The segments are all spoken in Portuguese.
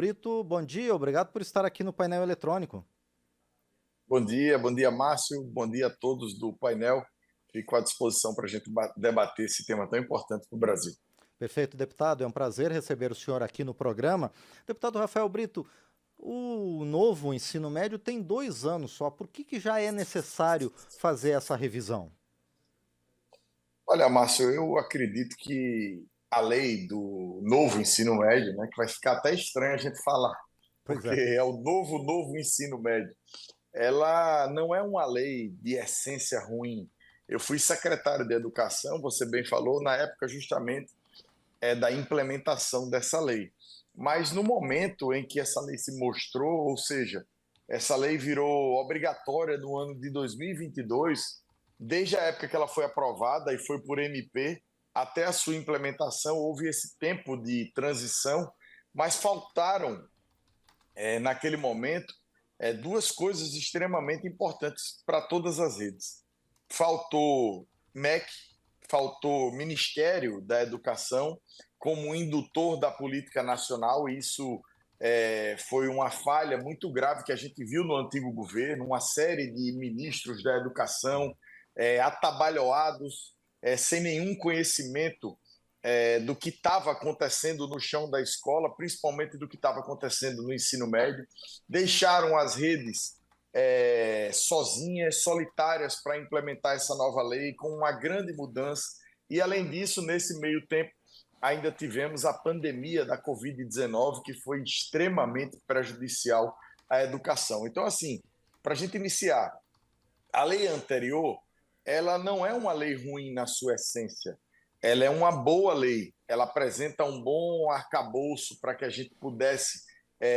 Brito, bom dia, obrigado por estar aqui no painel eletrônico. Bom dia, Márcio, bom dia a todos do painel. Fico à disposição para a gente debater esse tema tão importante para o Brasil. Perfeito, deputado, é um prazer receber o senhor aqui no programa. Deputado Rafael Brito, o novo ensino médio tem 2 anos só, por que já é necessário fazer essa revisão? Olha, Márcio, eu acredito que a lei do novo ensino médio, né, que vai ficar até estranho a gente falar, Pois porque é. é o novo ensino médio, ela não é uma lei de essência ruim. Eu fui secretário de Educação, você bem falou, na época justamente da implementação dessa lei. Mas no momento em que essa lei se mostrou, ou seja, essa lei virou obrigatória no ano de 2022, desde a época que ela foi aprovada e foi por MP, até a sua implementação, houve esse tempo de transição, mas faltaram, naquele momento, duas coisas extremamente importantes para todas as redes. Faltou MEC, faltou Ministério da Educação como indutor da política nacional, e isso foi uma falha muito grave que a gente viu no antigo governo, uma série de ministros da educação atabalhoados, sem nenhum conhecimento do que estava acontecendo no chão da escola, principalmente do que estava acontecendo no ensino médio, deixaram as redes sozinhas, solitárias para implementar essa nova lei, com uma grande mudança. E, além disso, nesse meio tempo, ainda tivemos a pandemia da Covid-19, que foi extremamente prejudicial à educação. Então, assim, para a gente iniciar, a lei anterior, ela não é uma lei ruim na sua essência. Ela é uma boa lei. Ela apresenta um bom arcabouço para que a gente pudesse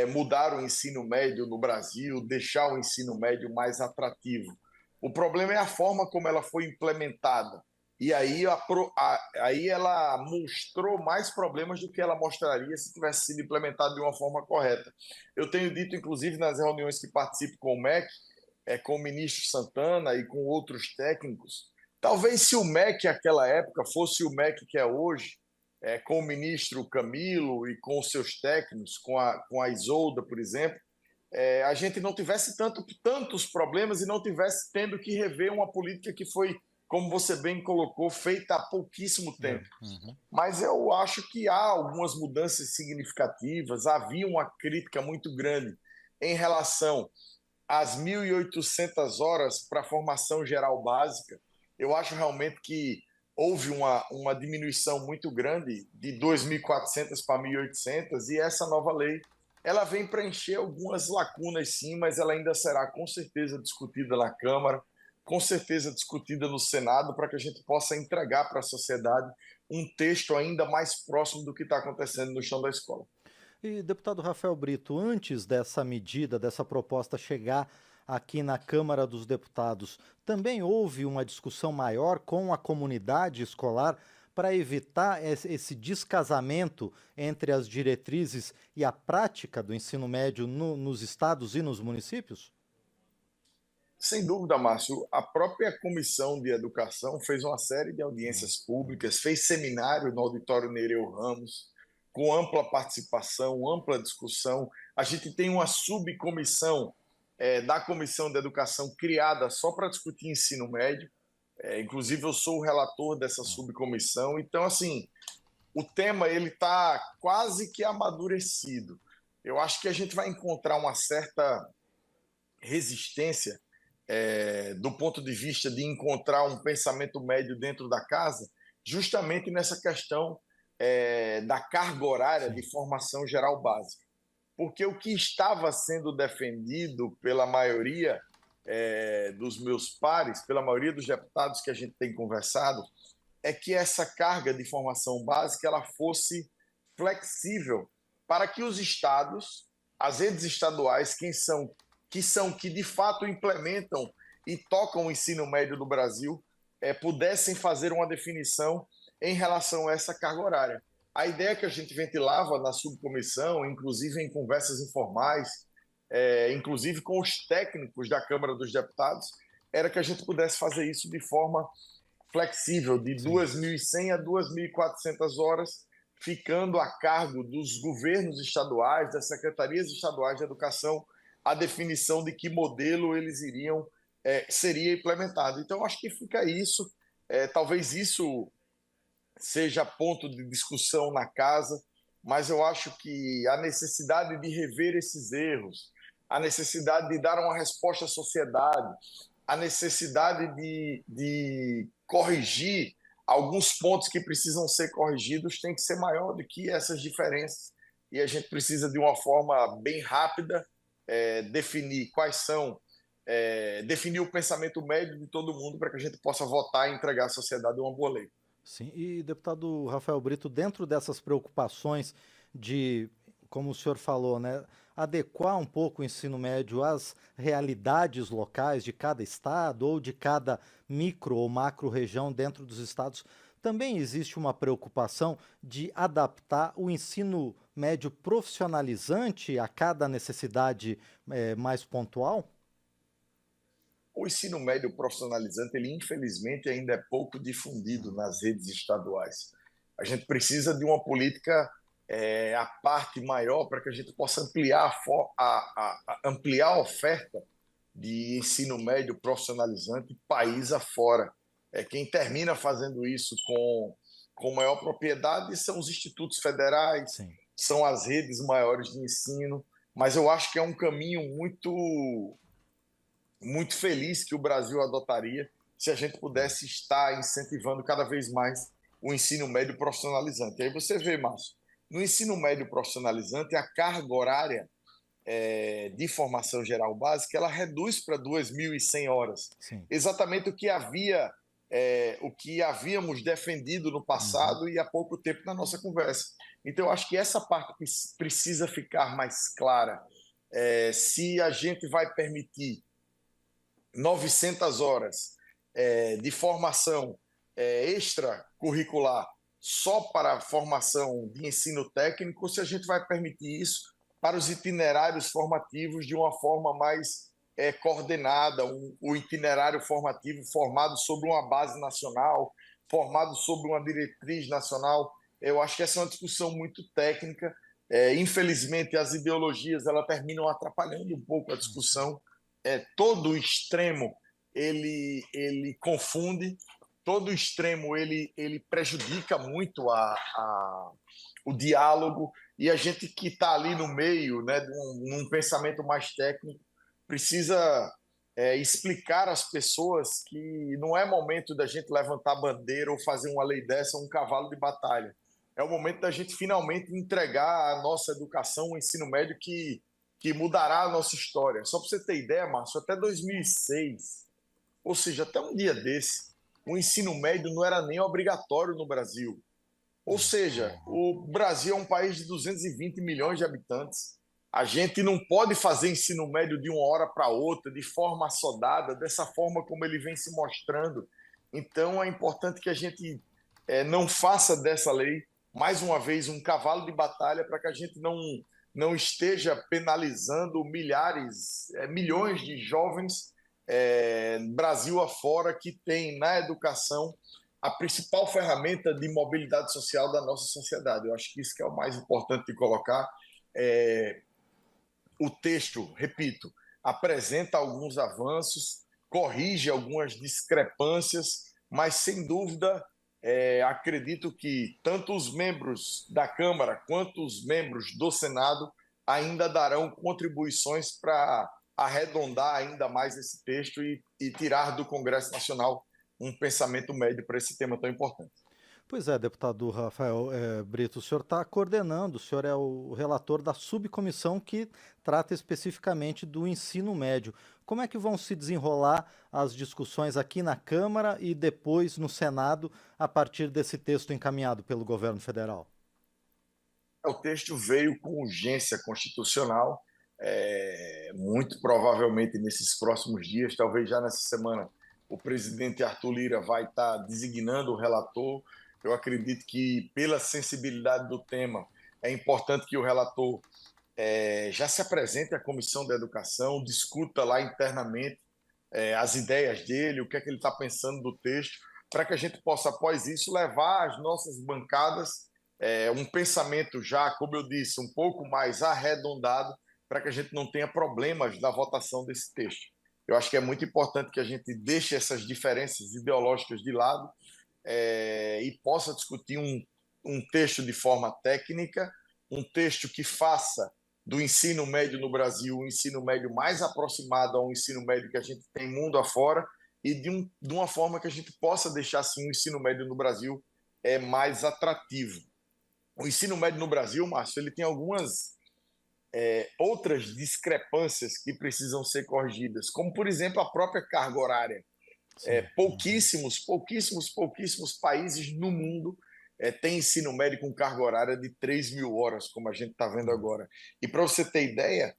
mudar o ensino médio no Brasil, deixar o ensino médio mais atrativo. O problema é a forma como ela foi implementada. E aí ela mostrou mais problemas do que ela mostraria se tivesse sido implementada de uma forma correta. Eu tenho dito, inclusive, nas reuniões que participo com o MEC, com o ministro Santana e com outros técnicos. Talvez se o MEC naquela época fosse o MEC que é hoje, com o ministro Camilo e com os seus técnicos, com a Isolda, por exemplo, a gente não tivesse tantos problemas e não tivesse tendo que rever uma política que foi, como você bem colocou, feita há pouquíssimo É, tempo. uhum. Mas eu acho que há algumas mudanças significativas, havia uma crítica muito grande em relação as 1.800 horas para a formação geral básica. Eu acho realmente que houve uma diminuição muito grande de 2.400 para 1.800, e essa nova lei ela vem preencher algumas lacunas, sim, mas ela ainda será com certeza discutida na Câmara, com certeza discutida no Senado, para que a gente possa entregar para a sociedade um texto ainda mais próximo do que está acontecendo no chão da escola. E, deputado Rafael Brito, antes dessa medida, dessa proposta chegar aqui na Câmara dos Deputados, também houve uma discussão maior com a comunidade escolar para evitar esse descasamento entre as diretrizes e a prática do ensino médio nos estados e nos municípios? Sem dúvida, Márcio, a própria Comissão de Educação fez uma série de audiências públicas, fez seminário no Auditório Nereu Ramos, com ampla participação, ampla discussão. A gente tem uma subcomissão da Comissão de Educação criada só para discutir ensino médio. Inclusive, eu sou o relator dessa subcomissão. Então, assim, o tema ele está quase que amadurecido. Eu acho que a gente vai encontrar uma certa resistência do ponto de vista de encontrar um pensamento médio dentro da casa, justamente nessa questão da carga horária Sim. de formação geral básica. Porque o que estava sendo defendido pela maioria dos meus pares, pela maioria dos deputados que a gente tem conversado, é que essa carga de formação básica ela fosse flexível para que os estados, as redes estaduais, que de fato implementam e tocam o ensino médio do Brasil, pudessem fazer uma definição em relação a essa carga horária. A ideia que a gente ventilava na subcomissão, inclusive em conversas informais, inclusive com os técnicos da Câmara dos Deputados, era que a gente pudesse fazer isso de forma flexível, de Sim. 2.100 a 2.400 horas, ficando a cargo dos governos estaduais, das secretarias estaduais de educação, a definição de que modelo eles iriam seria implementado. Então, acho que fica isso. Talvez isso seja ponto de discussão na casa, mas eu acho que a necessidade de rever esses erros, a necessidade de dar uma resposta à sociedade, a necessidade de corrigir alguns pontos que precisam ser corrigidos tem que ser maior do que essas diferenças. E a gente precisa, de uma forma bem rápida, definir quais são, definir o pensamento médio de todo mundo para que a gente possa votar e entregar à sociedade uma boa lei. Sim, e deputado Rafael Brito, dentro dessas preocupações de, como o senhor falou, né, adequar um pouco o ensino médio às realidades locais de cada estado ou de cada micro ou macro região dentro dos estados, também existe uma preocupação de adaptar o ensino médio profissionalizante a cada necessidade mais pontual? O ensino médio profissionalizante, ele infelizmente ainda é pouco difundido nas redes estaduais. A gente precisa de uma política à parte maior para que a gente possa ampliar a oferta de ensino médio profissionalizante país afora. Quem termina fazendo isso com maior propriedade são os institutos federais, Sim. são as redes maiores de ensino, mas eu acho que é um caminho muito feliz que o Brasil adotaria se a gente pudesse estar incentivando cada vez mais o ensino médio profissionalizante. E aí você vê, Márcio, no ensino médio profissionalizante, a carga horária de formação geral básica ela reduz para 2.100 horas. Sim. Exatamente o que havíamos defendido no passado e há pouco tempo na nossa conversa. Então, eu acho que essa parte precisa ficar mais clara. Se a gente vai permitir 900 horas de formação extracurricular só para a formação de ensino técnico, se a gente vai permitir isso para os itinerários formativos de uma forma mais coordenada, o itinerário formativo formado sobre uma base nacional, formado sobre uma diretriz nacional. Eu acho que essa é uma discussão muito técnica. Infelizmente, as ideologias elas terminam atrapalhando um pouco a discussão. Todo extremo ele confunde, todo extremo ele prejudica muito o diálogo, e a gente que está ali no meio, né, num pensamento mais técnico, precisa explicar às pessoas que não é momento da gente levantar bandeira ou fazer uma lei dessa, um cavalo de batalha. É o momento da gente finalmente entregar a nossa educação, o ensino médio que mudará a nossa história. Só para você ter ideia, Márcio, até 2006, ou seja, até um dia desse, o ensino médio não era nem obrigatório no Brasil. Ou seja, o Brasil é um país de 220 milhões de habitantes. A gente não pode fazer ensino médio de uma hora para outra, de forma assodada, dessa forma como ele vem se mostrando. Então, é importante que a gente não faça dessa lei, mais uma vez, um cavalo de batalha para que a gente não esteja penalizando milhões de jovens Brasil afora que tem na educação a principal ferramenta de mobilidade social da nossa sociedade. Eu acho que isso que é o mais importante de colocar. O texto, repito, apresenta alguns avanços, corrige algumas discrepâncias, mas, sem dúvida, acredito que tanto os membros da Câmara quanto os membros do Senado ainda darão contribuições para arredondar ainda mais esse texto e tirar do Congresso Nacional um pensamento médio para esse tema tão importante. Pois é, deputado Rafael Brito, o senhor está coordenando, o senhor é o relator da subcomissão que trata especificamente do ensino médio. Como é que vão se desenrolar as discussões aqui na Câmara e depois no Senado a partir desse texto encaminhado pelo governo federal? O texto veio com urgência constitucional, muito provavelmente nesses próximos dias, talvez já nessa semana, o presidente Arthur Lira vai estar designando o relator. Eu acredito que, pela sensibilidade do tema, é importante que o relator já se apresente à Comissão da Educação, discuta lá internamente as ideias dele, o que é que ele está pensando do texto, para que a gente possa, após isso, levar às nossas bancadas um pensamento já, como eu disse, um pouco mais arredondado, para que a gente não tenha problemas na votação desse texto. Eu acho que é muito importante que a gente deixe essas diferenças ideológicas de lado e possa discutir um texto de forma técnica, um texto que faça do ensino médio no Brasil um ensino médio mais aproximado ao ensino médio que a gente tem mundo afora e de uma forma que a gente possa deixar assim, o ensino médio no Brasil mais atrativo. O ensino médio no Brasil, Márcio, ele tem algumas outras discrepâncias que precisam ser corrigidas, como, por exemplo, a própria carga horária. Sim. Pouquíssimos países no mundo têm ensino médio com carga horária de 3.000 horas, como a gente está vendo agora. E para você ter ideia,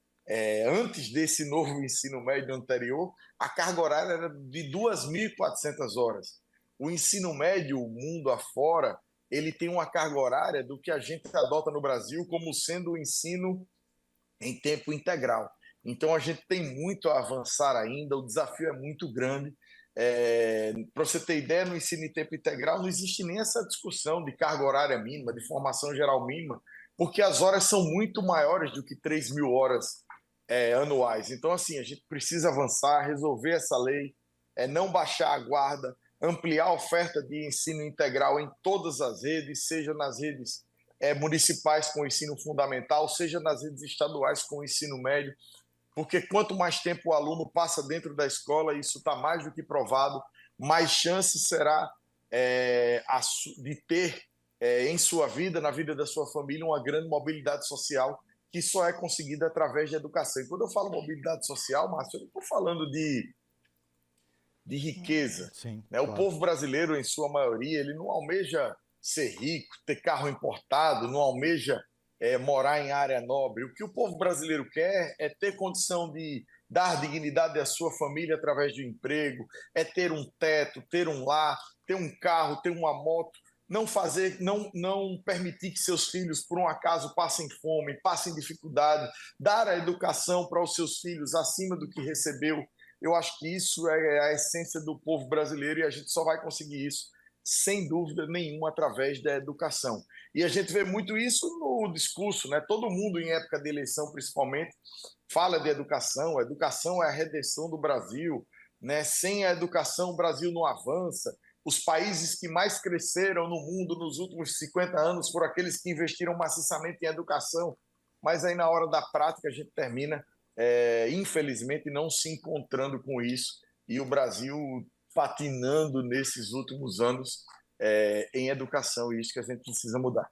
antes desse novo ensino médio anterior, a carga horária era de 2.400 horas. O ensino médio, o mundo afora, ele tem uma carga horária do que a gente adota no Brasil como sendo o ensino em tempo integral. Então a gente tem muito a avançar ainda, o desafio é muito grande. Para você ter ideia, no ensino em tempo integral não existe nem essa discussão de carga horária mínima, de formação geral mínima, porque as horas são muito maiores do que 3.000 horas anuais. Então, assim, a gente precisa avançar, resolver essa lei, não baixar a guarda, ampliar a oferta de ensino integral em todas as redes, seja nas redes municipais com o ensino fundamental, seja nas redes estaduais com o ensino médio, porque quanto mais tempo o aluno passa dentro da escola, isso está mais do que provado, mais chance será de ter em sua vida, na vida da sua família, uma grande mobilidade social que só é conseguida através da educação. E quando eu falo mobilidade social, Márcio, eu não estou falando de riqueza. Sim, Né? O claro. povo brasileiro, em sua maioria, ele não almeja ser rico, ter carro importado, não almeja morar em área nobre. O que o povo brasileiro quer é ter condição de dar dignidade à sua família através do emprego, é ter um teto, ter um lar, ter um carro, ter uma moto, não permitir que seus filhos, por um acaso, passem fome, passem dificuldade, dar a educação para os seus filhos acima do que recebeu. Eu acho que isso é a essência do povo brasileiro e a gente só vai conseguir isso, sem dúvida nenhuma, através da educação. E a gente vê muito isso no discurso, né? Todo mundo, em época de eleição, principalmente, fala de educação. A educação é a redenção do Brasil, né? Sem a educação, o Brasil não avança. Os países que mais cresceram no mundo nos últimos 50 anos foram aqueles que investiram maciçamente em educação. Mas aí, na hora da prática, a gente termina, infelizmente, não se encontrando com isso. E o Brasil patinando nesses últimos anos em educação, e isso que a gente precisa mudar.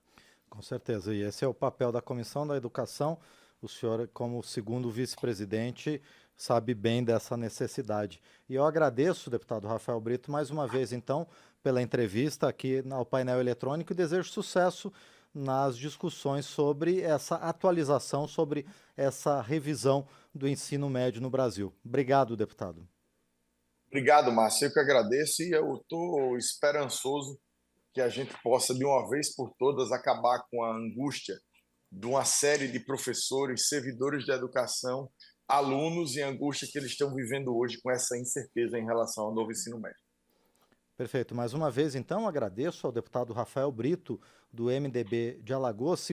Com certeza. E esse é o papel da Comissão da Educação. O senhor, como segundo vice-presidente, sabe bem dessa necessidade. E eu agradeço, deputado Rafael Brito, mais uma vez, então, pela entrevista aqui ao painel eletrônico e desejo sucesso nas discussões sobre essa atualização, sobre essa revisão do ensino médio no Brasil. Obrigado, deputado. Obrigado, Márcio. Eu que agradeço e eu estou esperançoso que a gente possa, de uma vez por todas, acabar com a angústia de uma série de professores, servidores da educação, alunos e a angústia que eles estão vivendo hoje com essa incerteza em relação ao novo ensino médio. Perfeito. Mais uma vez, então, agradeço ao deputado Rafael Brito, do MDB de Alagoas.